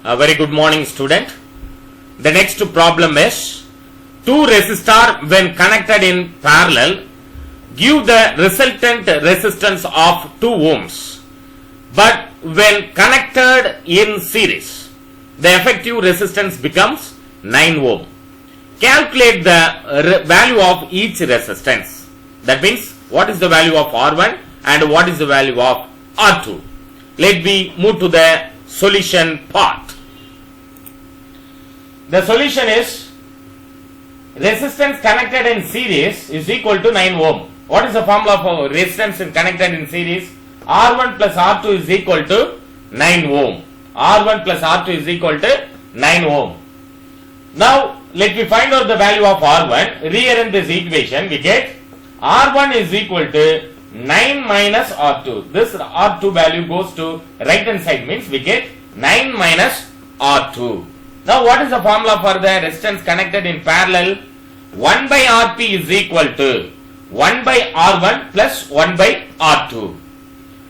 A very good morning, student. The next problem is two resistors when connected in parallel give the resultant resistance of 2 ohms, but when connected in series the effective resistance becomes 9 ohm. Calculate the value of each resistance. That means what is the value of R1 and what is the value of R2. Let me move to the solution part. The solution is resistance connected in series is equal to 9 ohm. What is the formula for resistance connected in series? R1 plus R2 is equal to 9 ohm. R1 plus R2 is equal to 9 ohm. Now let me find out the value of R1. Rearrange this equation. We get R1 is equal to 9 minus R2. This R2 value goes to right hand side, means we get 9 minus R2. Now what is the formula for the resistance connected in parallel? 1 by Rp is equal to 1 by R1 plus 1 by R2.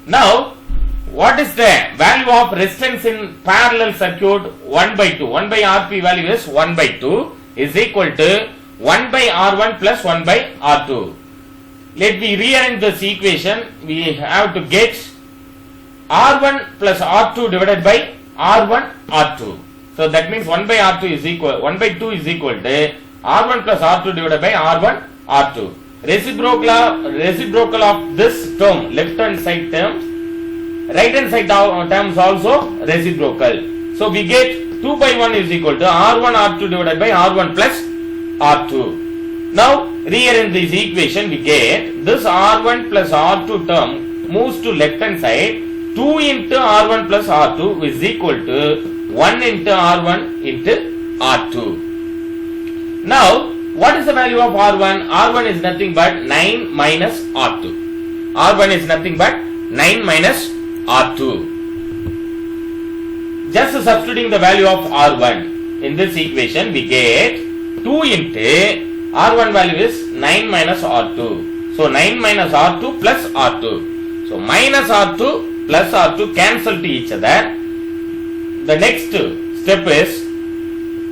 Now what is the value of resistance in parallel circuit? 1 by 2. 1 by Rp value is 1 by 2 is equal to 1 by R1 plus 1 by R2. Let me rearrange this equation. We have to get R1 plus R2 divided by R1 R2. So that means 1 by R2 is equal, 1 by 2 is equal to R1 plus R2 divided by R1 R2. Reciprocal of this term, left hand side terms, right hand side terms also reciprocal. So we get 2 by 1 is equal to R1 R2 divided by R1 plus R2. Now rearrange this equation. We get this R1 plus R2 term moves to left hand side. 2 into R1 plus R2 is equal to 1 into R1 into R2. Now what is the value of R1? R1 is nothing but 9 minus R2. R1 is nothing but 9 minus R2. Just substituting the value of R1 in this equation, we get 2 into R1 value is 9 minus R2. So 9 minus R2 plus R2. So minus R2 plus R2 cancel to each other. The next step is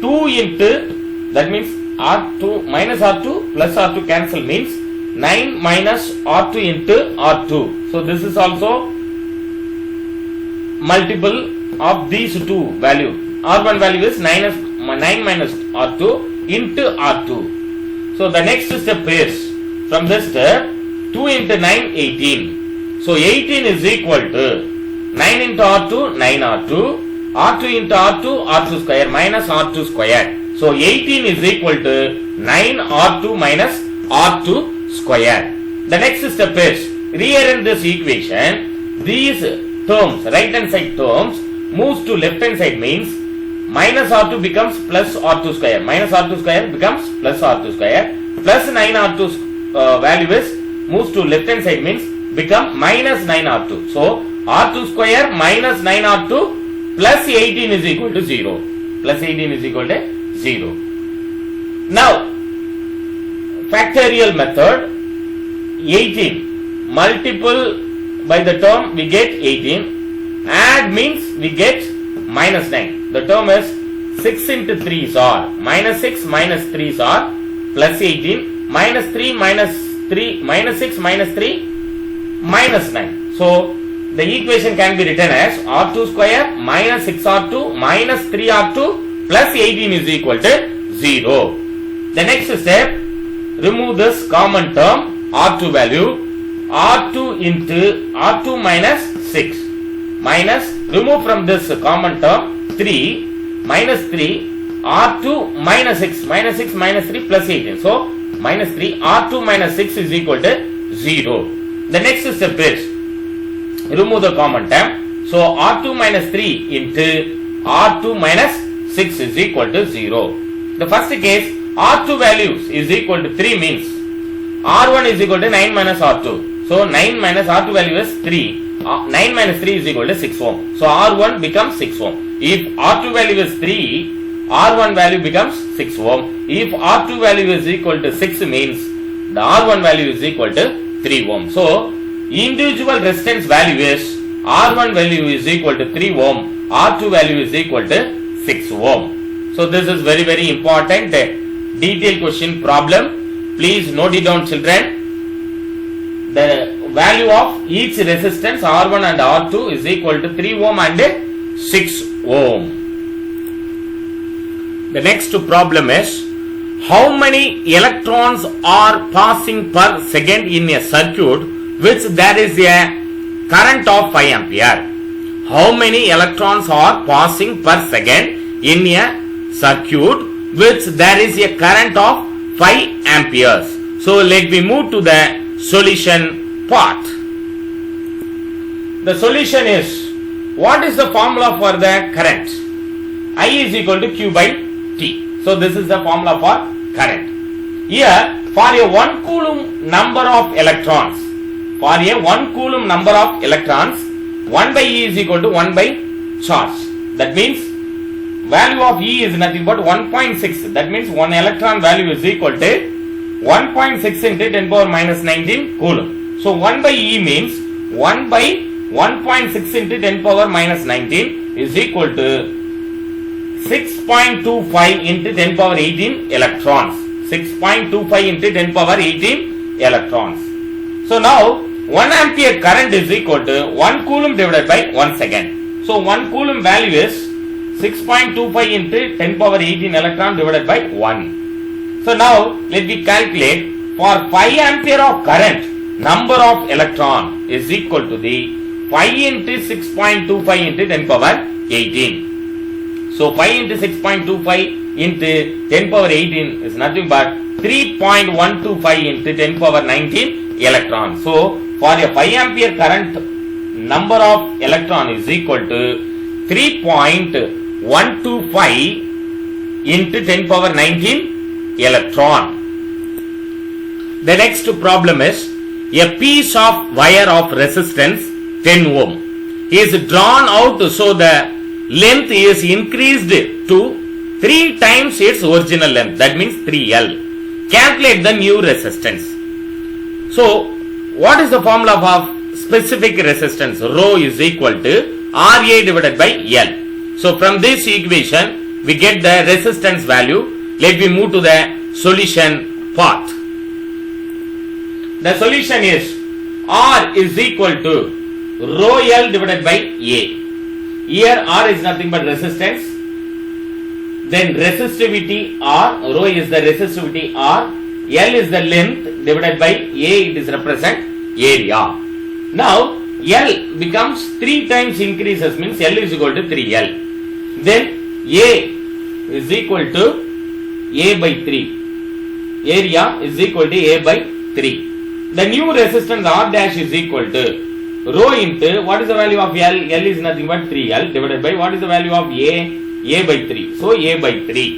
2 into, that means R2 minus R2 plus R2 cancel means 9 minus R2 into R2. So this is also multiple of these two value. R1 value is 9 minus R2 into R2. So the next step is, from this step, 2 into 9, 18. So 18 is equal to 9 into R2, 9R2. R2 into R2, R2 square minus R2 square. So 18 is equal to 9 R2 minus R2 square. The next step is rearrange this equation. These terms, right hand side terms, moves to left hand side, means minus R2 becomes plus R2 square. Minus R2 square becomes plus R2 square. Plus 9 R2 value is moves to left hand side, means become minus 9 R2. So R2 square minus 9 R2 plus 18 is equal to 0. Plus 18 is equal to 0. Now, factorial method, 18 multiple by the term we get 18. Add means we get minus 9. The term is 6 into 3 are minus 6 minus 3 are plus 18. Minus 3 minus 3 minus 6 minus 3 minus 9. So the equation can be written as R2 square minus 6R2 minus 3R2 plus 18 is equal to 0. The next step, remove this common term R2 value. R2 into R2 minus 6 minus, remove from this common term 3 minus 3 R2 minus 6 minus 6 minus 3 plus 18. So minus 3 R2 minus 6 is equal to 0. The next step is remove the common term. So R2 minus 3 into R2 minus 6 is equal to 0. The first case, R2 values is equal to 3 means R1 is equal to 9 minus R2. So 9 minus R2 value is 3. 9 minus 3 is equal to 6 ohm. So R1 becomes 6 ohm. If R2 value is 3, R1 value becomes 6 ohm. If R2 value is equal to 6 means the R1 value is equal to 3 ohm. So individual resistance value is R1 value is equal to 3 ohm, R2 value is equal to 6 ohm. So this is very very important detailed question problem. Please note it down, children. The value of each resistance R1 and R2 is equal to 3 ohm and 6 ohm. The next problem is, how many electrons are passing per second in a circuit which there is a current of 5 ampere? How many electrons are passing per second in a circuit which there is a current of 5 amperes? So let me move to the solution part. The solution is, what is the formula for the current? I is equal to Q by T. So this is the formula for current. Here, for a 1 coulomb number of electrons, 1 by E is equal to 1 by charge. That means value of E is nothing but 1.6. That means 1 electron value is equal to 1.6 into 10 power minus 19 coulomb. So 1 by E means 1 by 1.6 into 10 power minus 19 is equal to 6.25 into 10 power 18 electrons. 6.25 into 10 power 18 electrons. So now 1 ampere current is equal to 1 coulomb divided by 1 second. So 1 coulomb value is 6.25 into 10 power 18 electron divided by 1. So now let me calculate, for 5 ampere of current, number of electron is equal to the 5 into 6.25 into 10 power 18. So 5 into 6.25 into 10 power 18 is nothing but 3.125 into 10 power 19 electrons. So for a 5 ampere current, number of electron is equal to 3.125 into 10 power 19 electron. The next problem is, a piece of wire of resistance 10 ohm is drawn out so the length is increased to 3 times its original length. That means 3L. Calculate the new resistance. So what is the formula of specific resistance? Rho is equal to RA divided by L. So from this equation we get the resistance value. Let me move to the solution part. The solution is, R is equal to rho L divided by A. Here R is nothing but resistance. Then resistivity R, rho is the resistivity R, L is the length divided by A, it is represent area. Now L becomes 3 times increases, means L is equal to 3L. Then A is equal to A by 3. Area is equal to A by 3. The new resistance R dash is equal to rho into, what is the value of L? L is nothing but 3L divided by, what is the value of A? A by 3. So A by 3.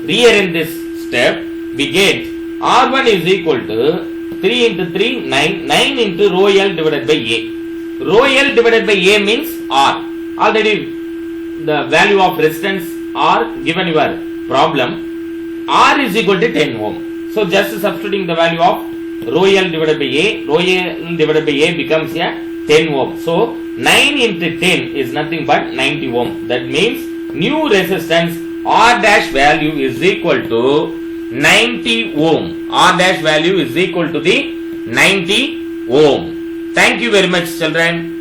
Rearrange this step, we get R1 is equal to 3 into 3, 9. 9 into rho L divided by A. Rho L divided by A means R. Already the value of resistance R given your problem. R is equal to 10 ohm. So just substituting the value of rho L divided by A, rho L divided by A becomes a 10 ohm. So 9 into 10 is nothing but 90 ohm. That means new resistance R dash value is equal to 90 ohm. R dash value is equal to the 90 ohm. Thank you very much, children.